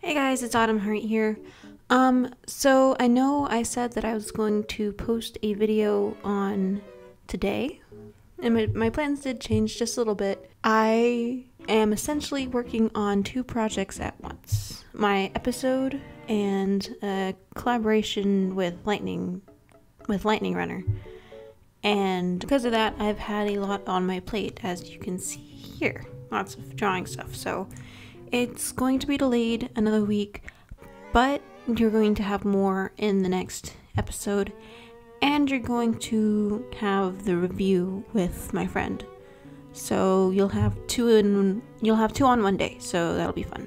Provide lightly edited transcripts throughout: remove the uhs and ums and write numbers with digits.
Hey guys, it's Autumn Heart here. So I know I said that I was going to post a video on today, and my plans did change just a little bit. I am essentially working on two projects at once. My episode and a collaboration with Lightning Runner. And because of that, I've had a lot on my plate, as you can see here. Lots of drawing stuff, so it's going to be delayed another week, but you're going to have more in the next episode, and you're going to have the review with my friend. So you'll have two on one day, so that'll be fun.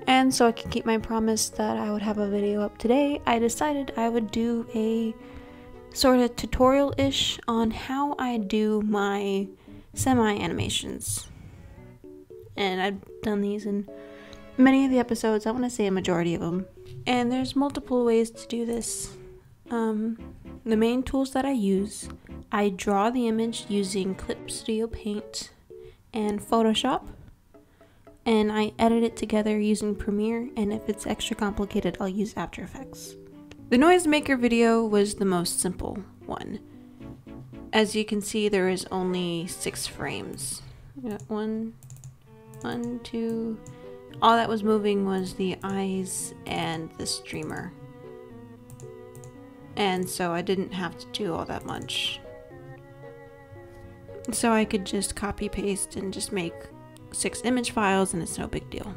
And so I can keep my promise that I would have a video up today, I decided I would do a sort of tutorial-ish on how I do my semi-animations. And I've done these in many of the episodes, I want to say a majority of them. And there's multiple ways to do this. The main tools that I use, I draw the image using Clip Studio Paint and Photoshop. And I edit it together using Premiere, and if it's extra complicated, I'll use After Effects. The Noisemaker video was the most simple one. As you can see, there is only 6 frames. We got one, two. All that was moving was the eyes and the streamer. And so I didn't have to do all that much. So I could just copy paste and just make 6 image files, and it's no big deal.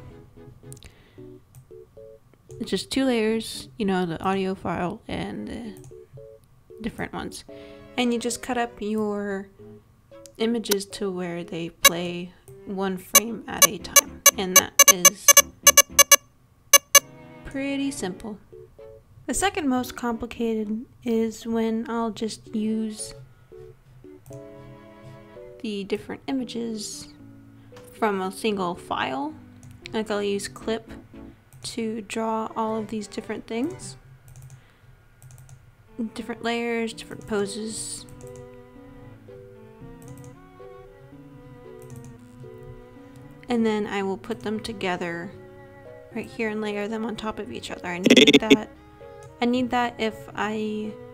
It's just 2 layers, you know, the audio file and the different ones. And you just cut up your images to where they play 1 frame at a time. And that is pretty simple. The second most complicated is when I'll just use the different images from a single file. Like I'll use Clip to draw all of these different things. Different layers, different poses. And then I will put them together right here and layer them on top of each other. I need that if I'll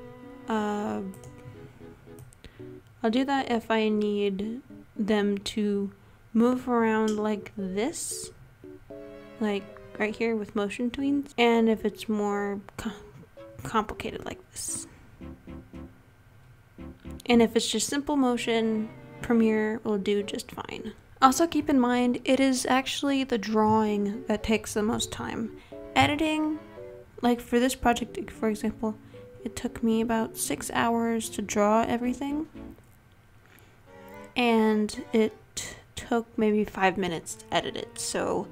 do that if I need them to move around like this, like right here with motion tweens, and if it's more complicated like this. And if it's just simple motion, Premiere will do just fine. Also keep in mind, it is actually the drawing that takes the most time. Editing, like for this project, for example, it took me about 6 hours to draw everything. And it took maybe 5 minutes to edit it. So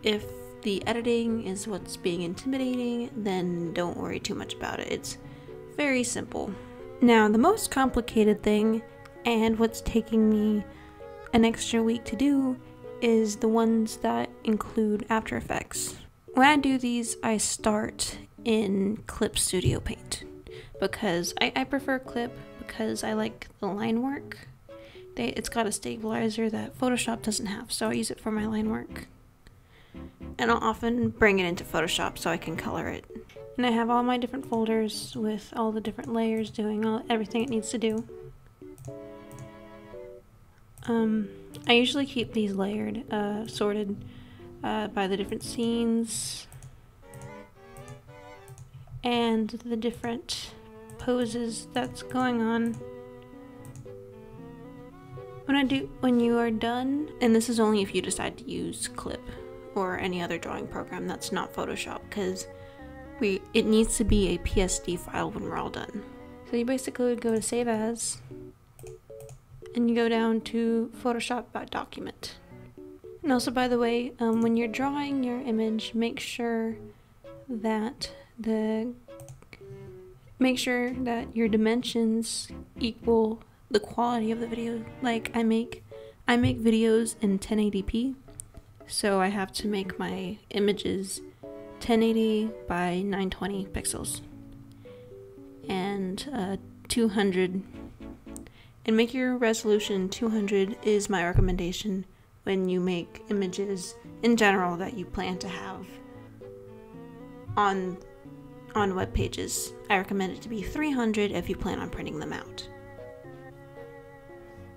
if the editing is what's being intimidating, then don't worry too much about it. It's very simple. Now, the most complicated thing, and what's taking me an extra week to do, is the ones that include After Effects. When I do these, I start in Clip Studio Paint because I prefer Clip because I like the line work. It's got a stabilizer that Photoshop doesn't have, so I use it for my line work. And I'll often bring it into Photoshop so I can color it. And I have all my different folders with all the different layers doing everything it needs to do. I usually keep these layered, sorted by the different scenes and the different poses that's going on. When you are done, and this is only if you decide to use Clip or any other drawing program that's not Photoshop, because it needs to be a PSD file when we're all done. So you basically would go to Save As, and you go down to Photoshop.document. And also, by the way, when you're drawing your image, make sure that your dimensions equal the quality of the video. Like I make videos in 1080p, so I have to make my images 1080 by 920 pixels and 200. And make your resolution 200 is my recommendation when you make images in general that you plan to have on web pages. I recommend it to be 300 if you plan on printing them out.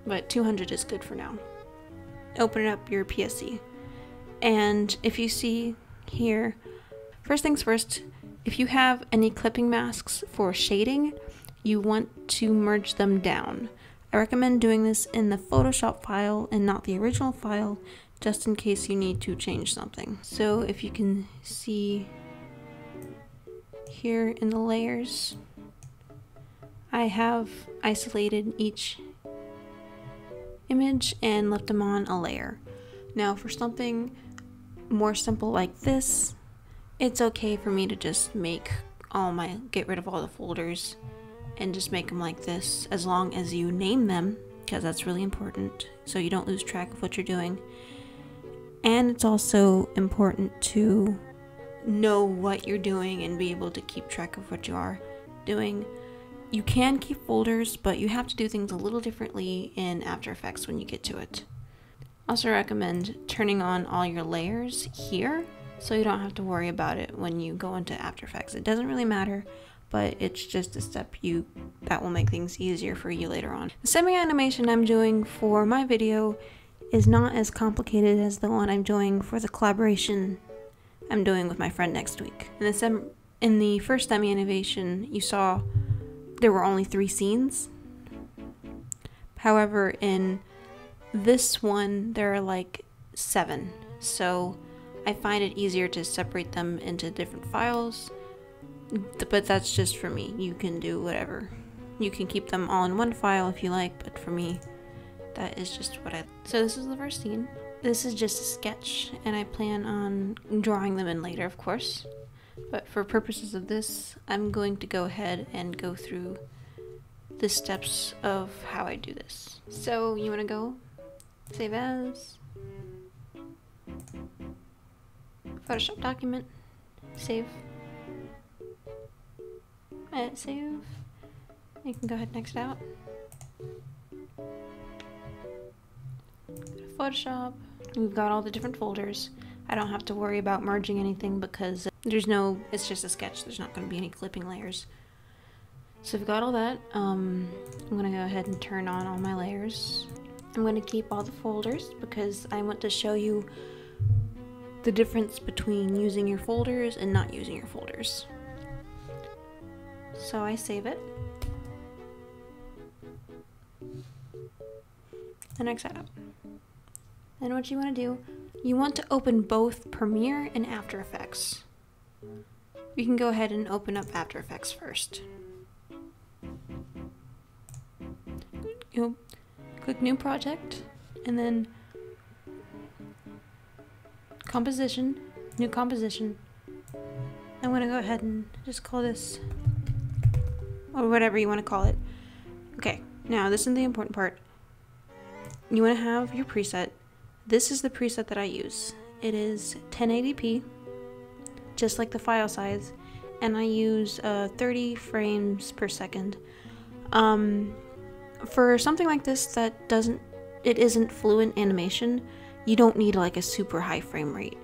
But 200 is good for now. Open up your PSC. And if you see here, first things first, if you have any clipping masks for shading, you want to merge them down. I recommend doing this in the Photoshop file and not the original file, just in case you need to change something. So if you can see here in the layers, I have isolated each image and left them on a layer. Now for something more simple like this, it's okay for me to just get rid of all the folders and just make them like this, as long as you name them, because that's really important so you don't lose track of what you're doing. And it's also important to know what you're doing and be able to keep track of what you are doing. You can keep folders, but you have to do things a little differently in After Effects when you get to it. Also recommend turning on all your layers here so you don't have to worry about it when you go into After Effects. It doesn't really matter, but it's just a step that will make things easier for you later on. The semi-animation I'm doing for my video is not as complicated as the one I'm doing for the collaboration I'm doing with my friend next week. In the first semi-animation, you saw there were only 3 scenes. However, in this one, there are like 7. So I find it easier to separate them into different files, but that's just for me. You can do whatever. You can keep them all in one file if you like, but for me, that is just what I... So this is the first scene. This is just a sketch, and I plan on drawing them in later, of course. But for purposes of this, I'm going to go ahead and go through the steps of how I do this. So you want to go save as, Photoshop document, save, edit, save. You can go ahead and X it out. Photoshop. We've got all the different folders. I don't have to worry about merging anything because it's just a sketch. There's not going to be any clipping layers. So I've got all that. I'm going to go ahead and turn on all my layers. I'm going to keep all the folders because I want to show you the difference between using your folders and not using your folders. So I save it. And X that out. Then what you want to do, you want to open both Premiere and After Effects. You can go ahead and open up After Effects first. You'll click New Project, and then Composition, New Composition. I'm going to go ahead and just call this, or whatever you want to call it. Okay, now this is the important part. You want to have your preset. This is the preset that I use. It is 1080p, just like the file size, and I use 30 frames per second. For something like this that isn't fluent animation, you don't need like a super high frame rate.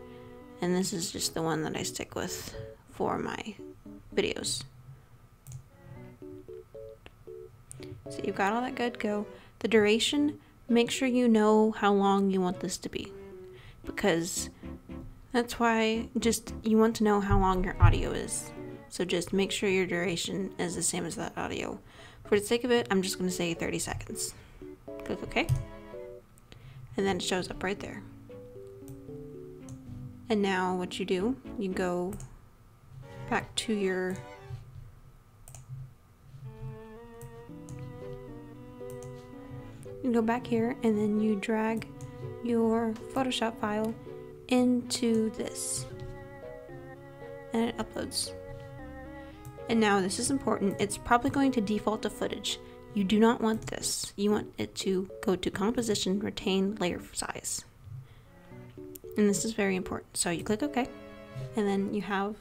And this is just the one that I stick with for my videos. So you've got all that good go. The duration, make sure you know how long you want this to be, because that's why you want to know how long your audio is. So just make sure your duration is the same as that audio. For the sake of it, I'm just going to say 30 seconds. Click OK. And then it shows up right there. And now what you do, you go back to your here, and then you drag your Photoshop file into this, and it uploads. And now this is important, it's probably going to default to footage. You do not want this. You want it to go to Composition, Retain Layer Size. And this is very important. So you click OK, and then you have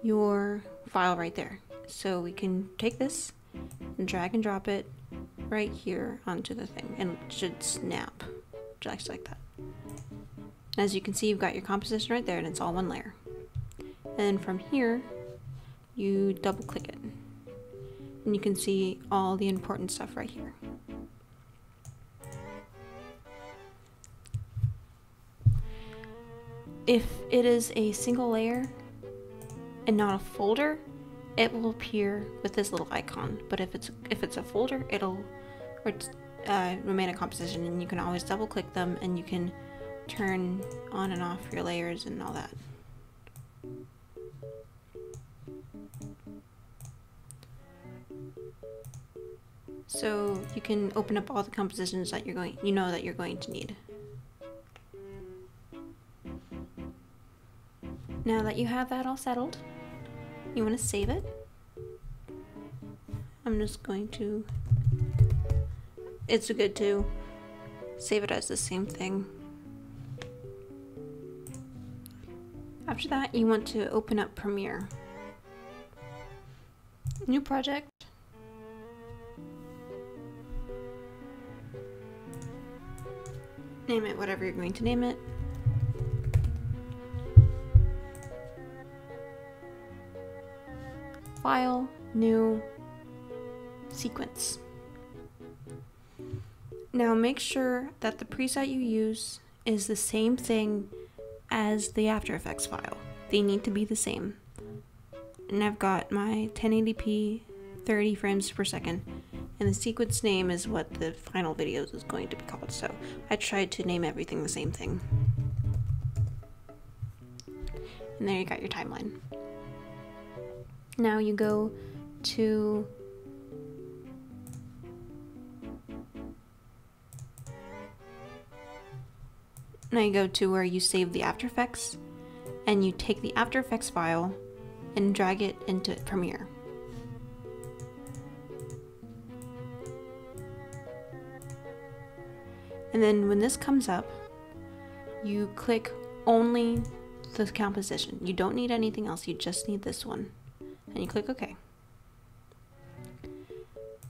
your file right there. So we can take this and drag and drop it right here onto the thing, and it should snap just like that. As you can see, you've got your composition right there, and it's all one layer. And then from here, you double click it. And you can see all the important stuff right here. If it is a single layer and not a folder, it will appear with this little icon. But if it's a folder, it'll remain a composition, and you can always double click them and you can turn on and off your layers and all that. So you can open up all the compositions that you're going to need. Now that you have that all settled, you want to save it. I'm just going to, it's good to save it as the same thing. After that, you want to open up Premiere. New project. Name it whatever you're going to name it. File, new, sequence. Now make sure that the preset you use is the same thing as the After Effects file. They need to be the same. And I've got my 1080p 30 frames per second, and the sequence name is what the final video is going to be called, so I tried to name everything the same thing. And there you got your timeline. Now you go to where you save the After Effects, and you take the After Effects file and drag it into Premiere. And then when this comes up, you click only the composition. You don't need anything else, you just need this one. And you click OK.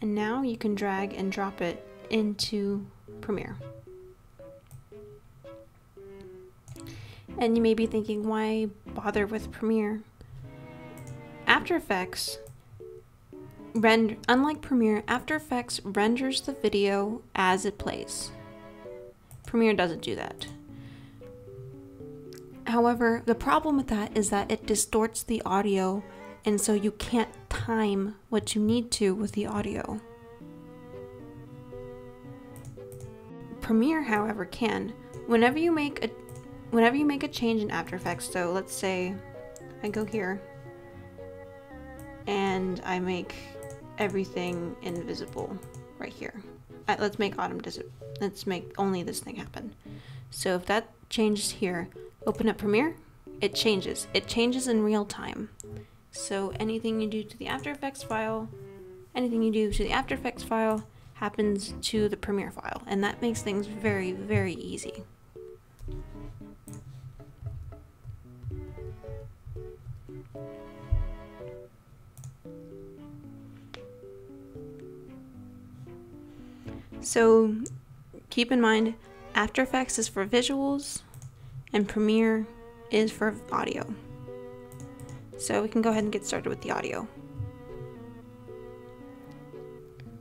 And now you can drag and drop it into Premiere. And you may be thinking, why bother with Premiere? After Effects, unlike Premiere, After Effects renders the video as it plays. Premiere doesn't do that. However, the problem with that is that it distorts the audio, and so you can't time what you need to with the audio. Premiere, however, can. Whenever you make a change in After Effects, so let's say I go here and I make everything invisible right here. Let's make let's make only this thing happen. So if that changes here, open up Premiere, it changes. It changes in real time. So anything you do to the After Effects file, happens to the Premiere file, and that makes things very, very easy. So keep in mind, After Effects is for visuals and Premiere is for audio. So we can go ahead and get started with the audio.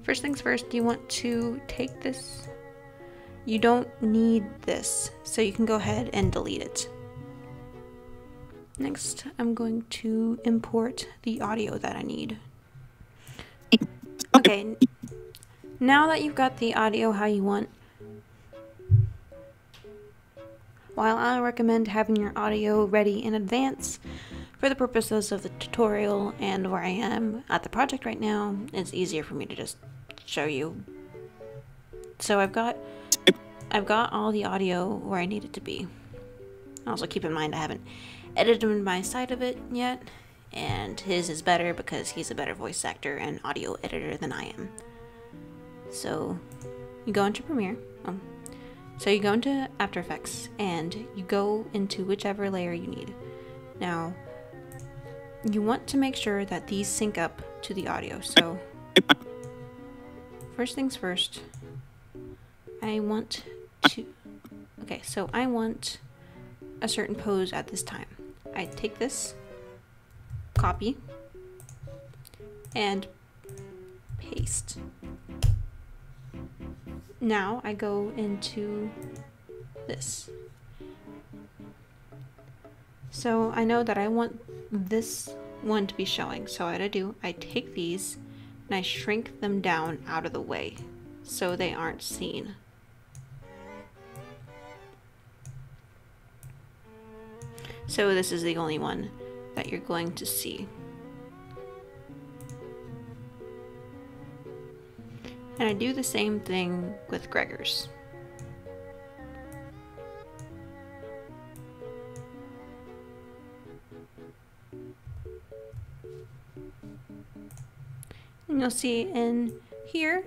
First things first, you want to take this. You don't need this, so you can go ahead and delete it. Next, I'm going to import the audio that I need. Okay, now that you've got the audio how you want, while I recommend having your audio ready in advance for the purposes of the tutorial and where I am at the project right now, it's easier for me to just show you. So I've got all the audio where I need it to be. Also keep in mind I haven't edited my side of it yet, and his is better because he's a better voice actor and audio editor than I am. So you go into Premiere. So you go into After Effects and you go into whichever layer you need. Now, you want to make sure that these sync up to the audio. So first things first, I want a certain pose at this time. I take this, copy, and paste. Now I go into this. So I know that I want this one to be showing. So what I do, I take these and I shrink them down out of the way so they aren't seen. So this is the only one that you're going to see. And I do the same thing with Gregor's. And you'll see in here,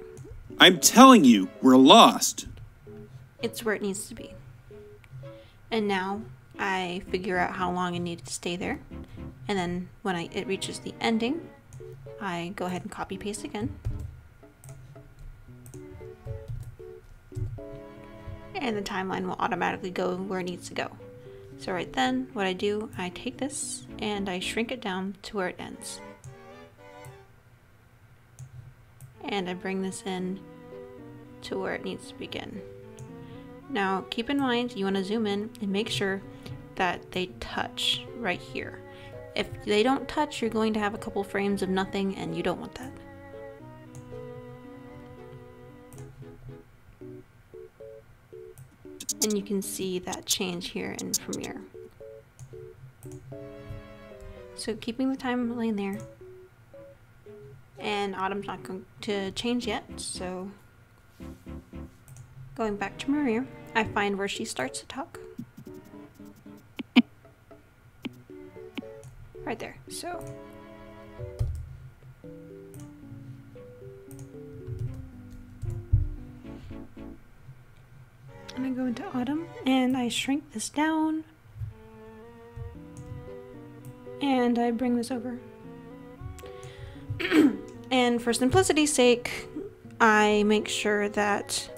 I'm telling you, we're lost. It's where it needs to be. And now I figure out how long I need to stay there. And then when it reaches the ending, I go ahead and copy paste again. And the timeline will automatically go where it needs to go. So right then, what I do, I take this and I shrink it down to where it ends. And I bring this in to where it needs to begin. Now keep in mind, you want to zoom in and make sure that they touch right here. If they don't touch, you're going to have a couple frames of nothing, and you don't want that. And you can see that change here in Premiere. So keeping the timeline there. And Autumn's not going to change yet, so going back to Premiere, I find where she starts to talk. Right there, so. And I go into Autumn and I shrink this down. And I bring this over. And for simplicity's sake, I make sure that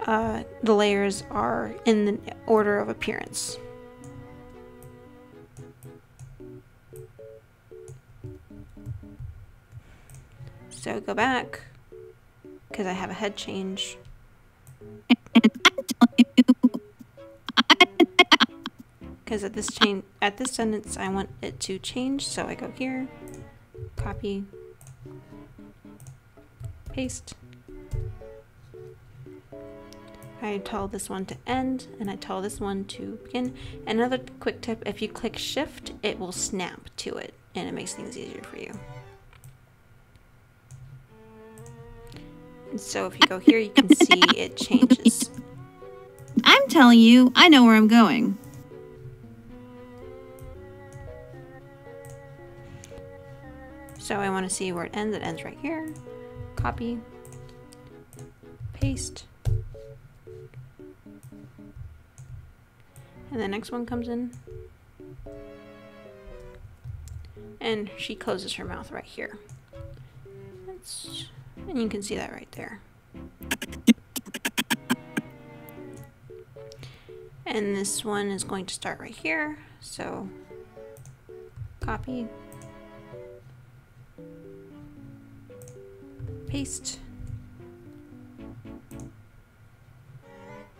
the layers are in the order of appearance. So go back, because I have a head change. Because at this sentence, I want it to change, so I go here, copy, paste. I tell this one to end, and I tell this one to begin. Another quick tip, if you click shift, it will snap to it, and it makes things easier for you. And so if you go here, you can see it changes. I'm telling you, I know where I'm going. So I want to see where it ends. It ends right here. Copy, paste. And the next one comes in. And she closes her mouth right here. And you can see that right there. And this one is going to start right here. So copy, paste.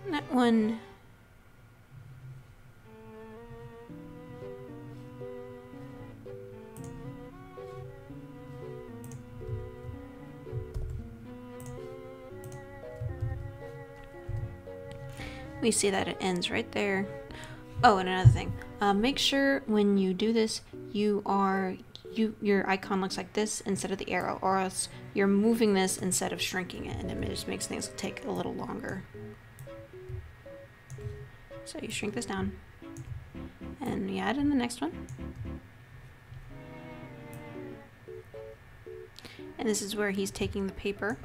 That one we see that it ends right there. Oh, and another thing, make sure when you do this, your icon looks like this instead of the arrow, or else you're moving this instead of shrinking it, and it just makes things take a little longer. So you shrink this down, and you add in the next one. And this is where he's taking the paper.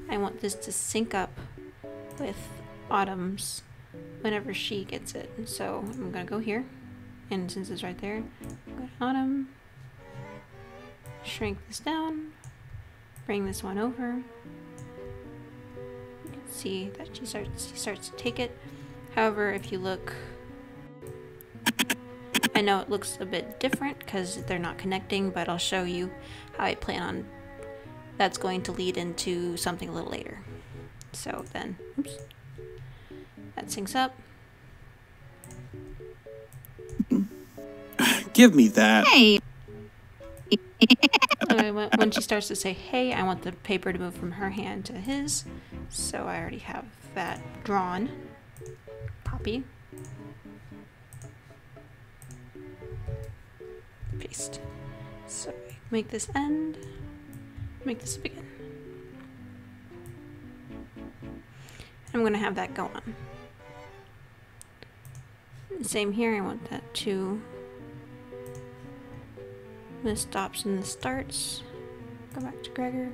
I want this to sync up with Autumn's whenever she gets it. And so I'm gonna go here, and since it's right there, go to Autumn, shrink this down, bring this one over. You can see that she starts to take it. However, if you look I know it looks a bit different because they're not connecting, but I'll show you how I plan on that's going to lead into something a little later. So then, oops, that syncs up. Give me that. Hey! When she starts to say, hey, I want the paper to move from her hand to his. So I already have that drawn. Copy. Paste. So make this end. Make this begin. I'm going to have that go on. Same here, I want that to. This stops and this starts. Go back to Gregor.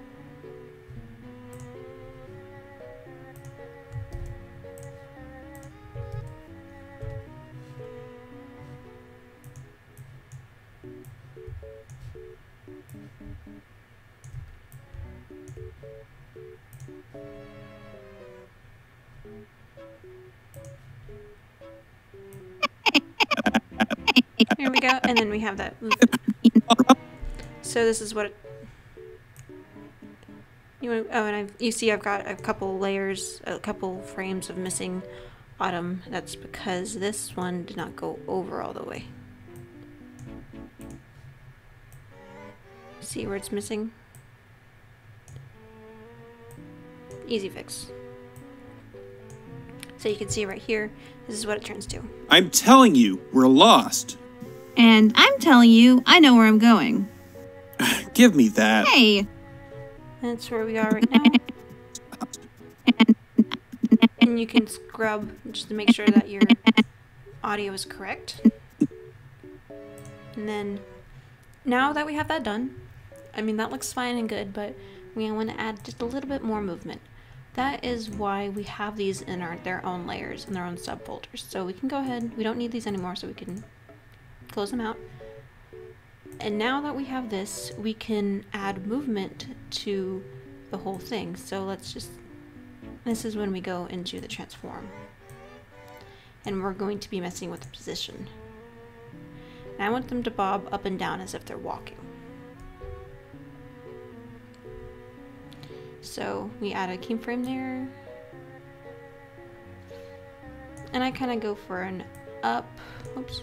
Here we go, and then we have that move. So this is what you want. Oh, and you see I've got a couple layers, a couple frames of missing Autumn. That's because this one did not go over all the way. See where it's missing? Easy fix. So you can see right here, this is what it turns to. I'm telling you, we're lost. And I'm telling you, I know where I'm going. Give me that. Hey! That's where we are right now. And you can scrub just to make sure that your audio is correct. And then, now that we have that done, I mean that looks fine and good, but we want to add just a little bit more movement. That is why we have these in their own layers, in their own subfolders. So we can go ahead, we don't need these anymore, so we can close them out. And now that we have this, we can add movement to the whole thing. So let's just, this is when we go into the transform. And we're going to be messing with the position. And I want them to bob up and down as if they're walking. So we add a keyframe there. And I kind of go for an up, oops,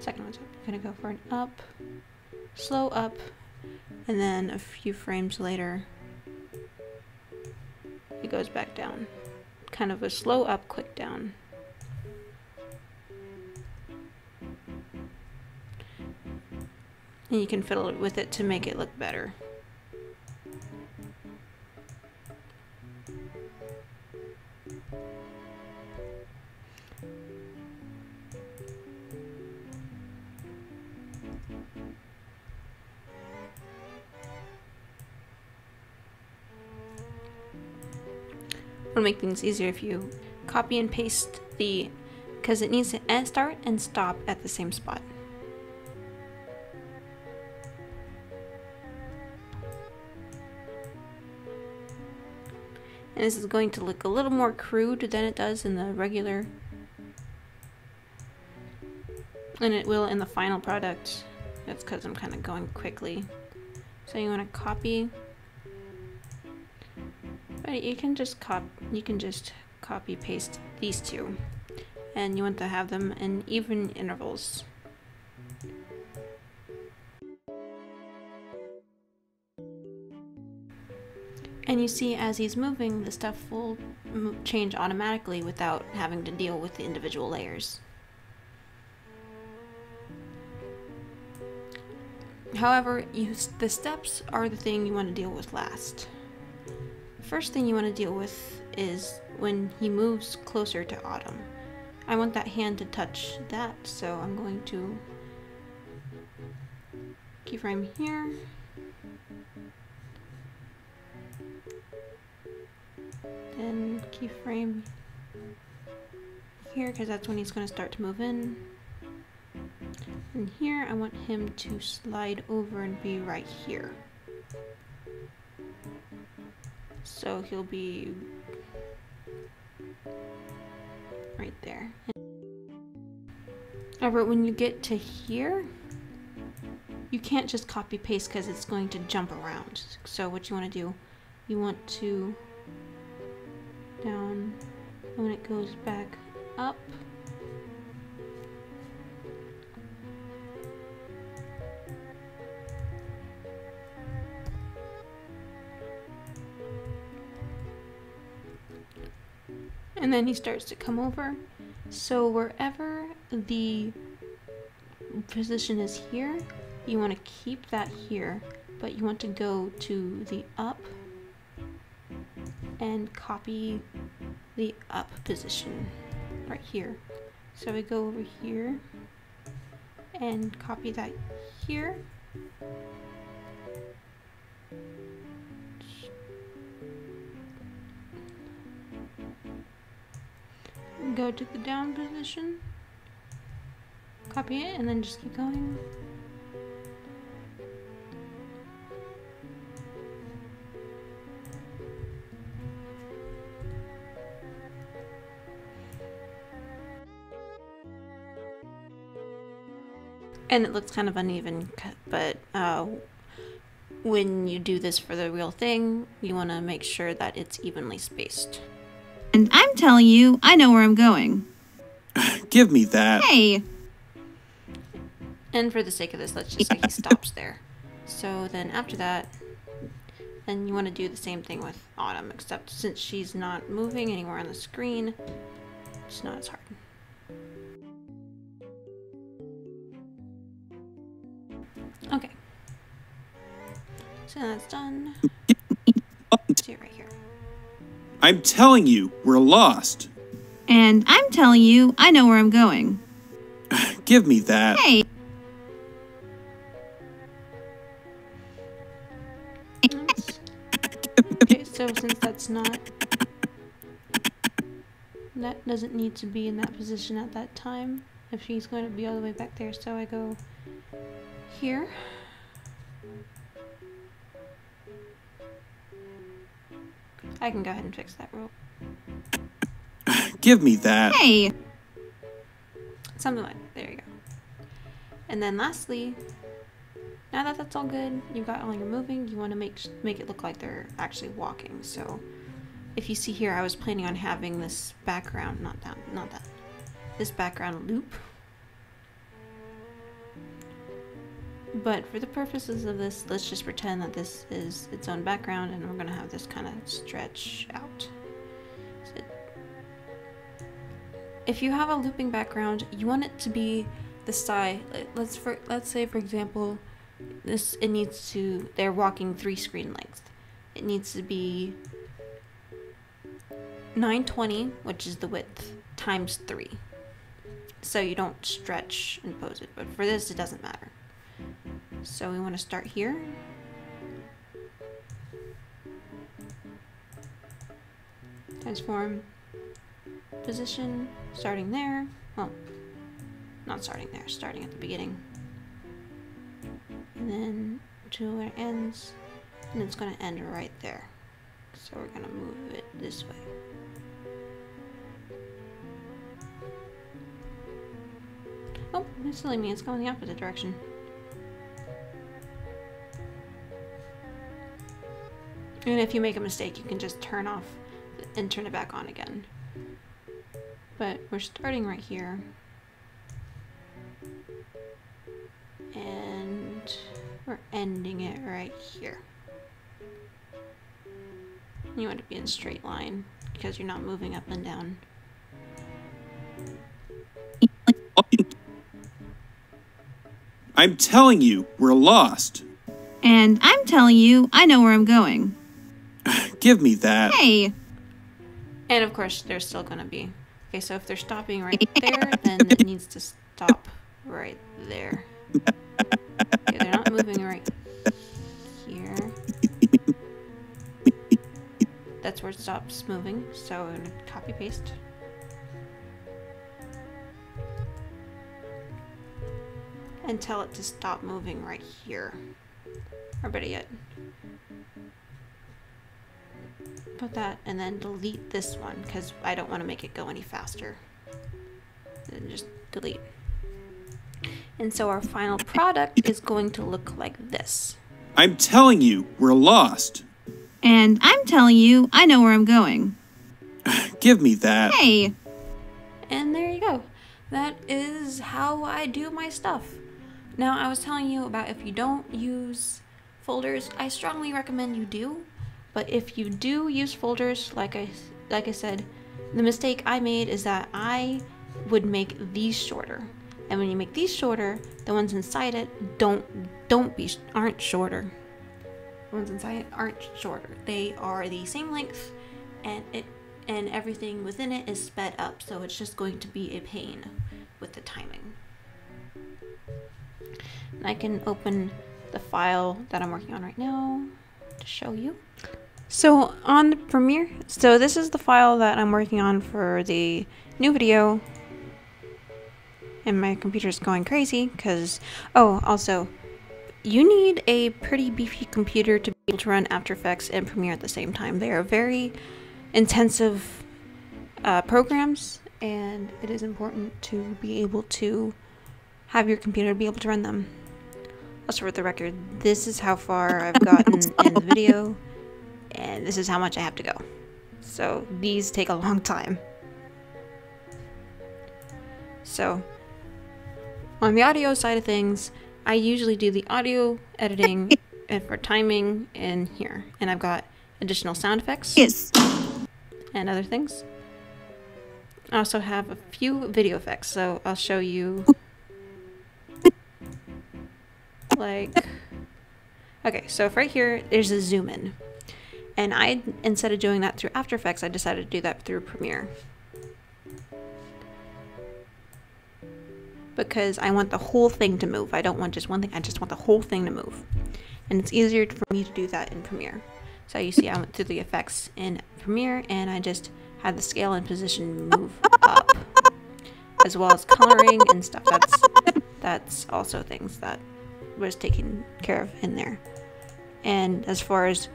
second one's up. I'm gonna go for an up, slow up, and then a few frames later, it goes back down. Kind of a slow up, quick down. And you can fiddle with it to make it look better. It'll make things easier if you copy and paste because it needs to start and stop at the same spot. And this is going to look a little more crude than it does in the regular, and it will in the final product. That's because I'm kind of going quickly. So you want to copy. But you can just copy paste these two, and you want to have them in even intervals. And you see as he's moving, the stuff will change automatically without having to deal with the individual layers. However, the steps are the thing you want to deal with last. First thing you want to deal with is when he moves closer to Autumn. I want that hand to touch that, so I'm going to keyframe here. Then keyframe here, because that's when he's going to start to move in. And here I want him to slide over and be right here. So he'll be right there. However, when you get to here, you can't just copy paste because it's going to jump around. So what you want to do, you want to down, and when it goes back up, and then he starts to come over. So wherever the position is here, you want to keep that here, but you want to go to the up and copy the up position right here. So we go over here and copy that here. Go to the down position, copy it, and then just keep going. And it looks kind of uneven, but when you do this for the real thing, you want to make sure that it's evenly spaced. And I'm telling you, I know where I'm going. Give me that. Hey! And for the sake of this, let's just say he stops there. So then after that, then you want to do the same thing with Autumn, except since she's not moving anywhere on the screen, it's not as hard. Okay. So that's done. See it right here. I'm telling you, we're lost. And I'm telling you, I know where I'm going. Give me that. Hey! Okay, so since that's not... That doesn't need to be in that position at that time, if she's going to be all the way back there, so I go here. I can go ahead and fix that rope. Give me that. Hey! Something like that. There you go. And then lastly, now that that's all good, you've got all your moving, you want to make it look like they're actually walking. So if you see here, I was planning on having this background, not that, this background loop. But for the purposes of this, let's just pretend that this is its own background, and we're going to have this kind of stretch out. So if you have a looping background, you want it to be the side. Let's say for example, they're walking 3 screen lengths. It needs to be 920, which is the width, times 3. So you don't stretch and pose it, but for this it doesn't matter. So we want to start here. Transform position, starting there. Well, not starting there, starting at the beginning. And then to where it ends, and it's going to end right there. So we're going to move it this way. Oh, that's silly me, it's going the opposite direction. And if you make a mistake, you can just turn off and turn it back on again. But we're starting right here. And we're ending it right here. You want it to be in a straight line because you're not moving up and down. I'm telling you, we're lost. And I'm telling you, I know where I'm going. Give me that. Hey! And of course, they're still going to be. Okay, so if they're stopping right there, then it needs to stop right there. Okay, they're not moving right here. That's where it stops moving, so I'm going to copy paste. And tell it to stop moving right here. Or better yet, put that and then delete this one because I don't want to make it go any faster. Then just delete. And so our final product is going to look like this. I'm telling you, we're lost. And I'm telling you, I know where I'm going. Give me that. Hey! And there you go. That is how I do my stuff. Now, I was telling you about if you don't use folders, I strongly recommend you do. But if you do use folders, like I said, the mistake I made is that I would make these shorter. And when you make these shorter, the ones inside it aren't shorter. The ones inside it aren't shorter. They are the same length, and everything within it is sped up, so it's just going to be a pain with the timing. And I can open the file that I'm working on right now to show you. So on the Premiere, so this is the file that I'm working on for the new video, and my computer's going crazy because, oh, also, you need a pretty beefy computer to be able to run After Effects and Premiere at the same time. They are very intensive programs, and it is important to be able to have your computer be able to run them. Also, for the record, this is how far I've gotten in the video, and this is how much I have to go. So these take a long time. So on the audio side of things, I usually do the audio editing and for timing in here, and I've got additional sound effects. Yes. And other things. I also have a few video effects, so I'll show you. Like, okay, so right here, there's a zoom in. And instead of doing that through After Effects, I decided to do that through Premiere. Because I want the whole thing to move. I don't want just one thing, I just want the whole thing to move. And it's easier for me to do that in Premiere. So you see I went through the effects in Premiere, and I just had the scale and position move up. As well as coloring and stuff. That's also things that was taken care of in there. And as far as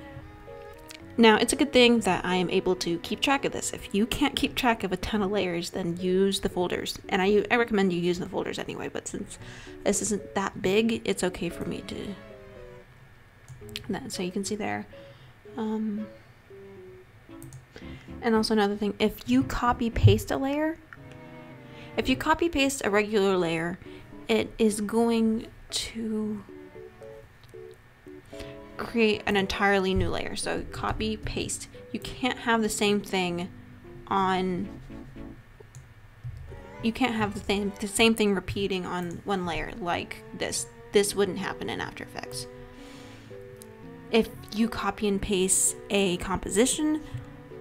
now, it's a good thing that I am able to keep track of this. If you can't keep track of a ton of layers, then use the folders. And I recommend you use the folders anyway, but since this isn't that big, it's okay for me to. So you can see there. And also another thing, if you copy paste a layer, if you copy paste a regular layer, it is going to create an entirely new layer. So copy paste, you can't have the same thing on, you can't have the same thing repeating on one layer like this wouldn't happen in After Effects. If you copy and paste a composition,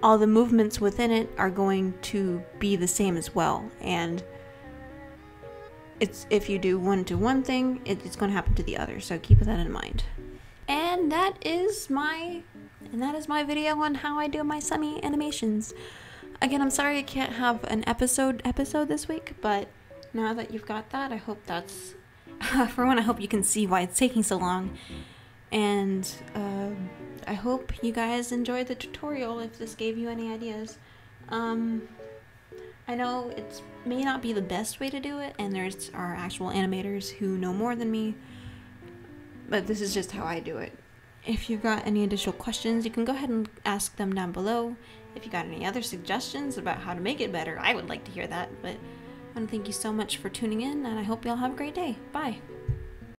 all the movements within it are going to be the same as well, and if you do one to one thing, it's going to happen to the other, so keep that in mind. And that is my video on how I do my semi-animations. Again, I'm sorry I can't have an episode this week, but now that you've got that, I hope that's for one, I hope you can see why it's taking so long. And I hope you guys enjoyed the tutorial if this gave you any ideas. I know it may not be the best way to do it, and there's our actual animators who know more than me, but this is just how I do it. If you've got any additional questions, you can go ahead and ask them down below. If you got any other suggestions about how to make it better, I would like to hear that. But I want to thank you so much for tuning in, and I hope you all have a great day. Bye!